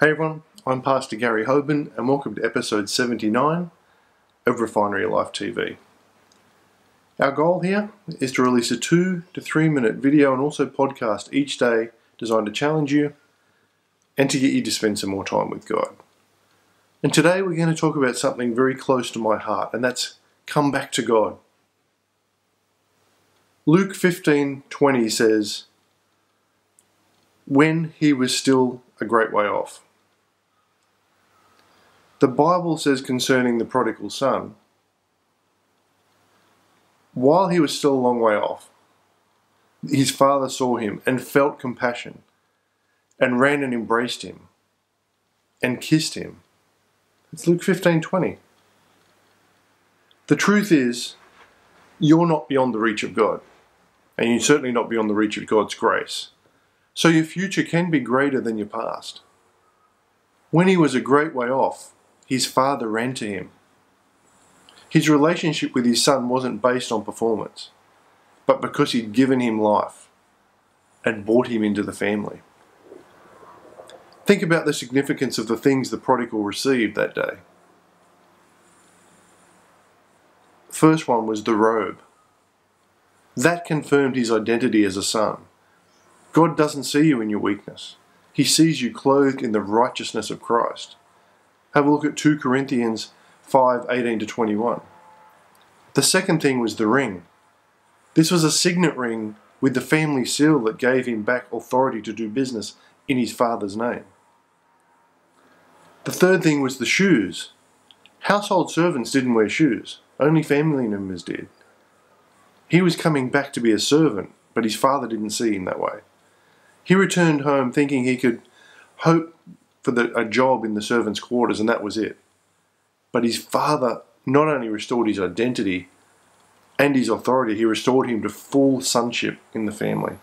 Hey everyone, I'm Pastor Gary Hoban and welcome to episode 79 of Refinery Life TV. Our goal here is to release a 2 to 3 minute video and also podcast each day designed to challenge you and to get you to spend some more time with God. And today we're going to talk about something very close to my heart, and that's come back to God. Luke 15:20 says, when he was still a great way off. The Bible says concerning the Prodigal Son, while he was still a long way off, his father saw him and felt compassion and ran and embraced him and kissed him. It's Luke 15:20. The truth is, you're not beyond the reach of God, and you're certainly not beyond the reach of God's grace. So your future can be greater than your past. When he was a great way off, his father ran to him. His relationship with his son wasn't based on performance, but because he'd given him life and brought him into the family. Think about the significance of the things the prodigal received that day. The first one was the robe. That confirmed his identity as a son. God doesn't see you in your weakness. He sees you clothed in the righteousness of Christ. Have a look at 2 Corinthians 5:18 to 21. The second thing was the ring. This was a signet ring with the family seal that gave him back authority to do business in his father's name. The third thing was the shoes. Household servants didn't wear shoes. Only family members did. He was coming back to be a servant, but his father didn't see him that way. He returned home thinking he could hope for a job in the servants' quarters, and that was it. But his father not only restored his identity and his authority, he restored him to full sonship in the family.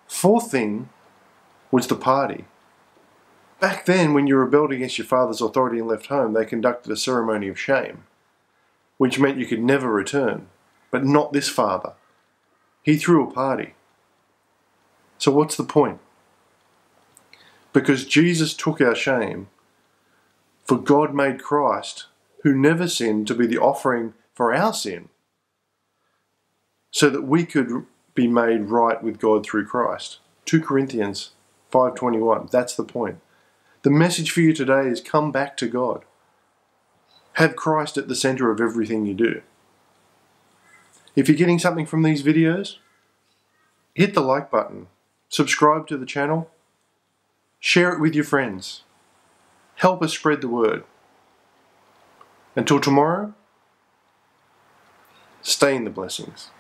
Fourth thing was the party. Back then, when you rebelled against your father's authority and left home, they conducted a ceremony of shame, which meant you could never return. But not this father. He threw a party. So what's the point? Because Jesus took our shame, for God made Christ, who never sinned, to be the offering for our sin, so that we could be made right with God through Christ. 2 Corinthians 5:21. That's the point. The message for you today is come back to God. Have Christ at the center of everything you do. If you're getting something from these videos, hit the like button. Subscribe to the channel, share it with your friends, help us spread the word. Until tomorrow, stay in the blessings.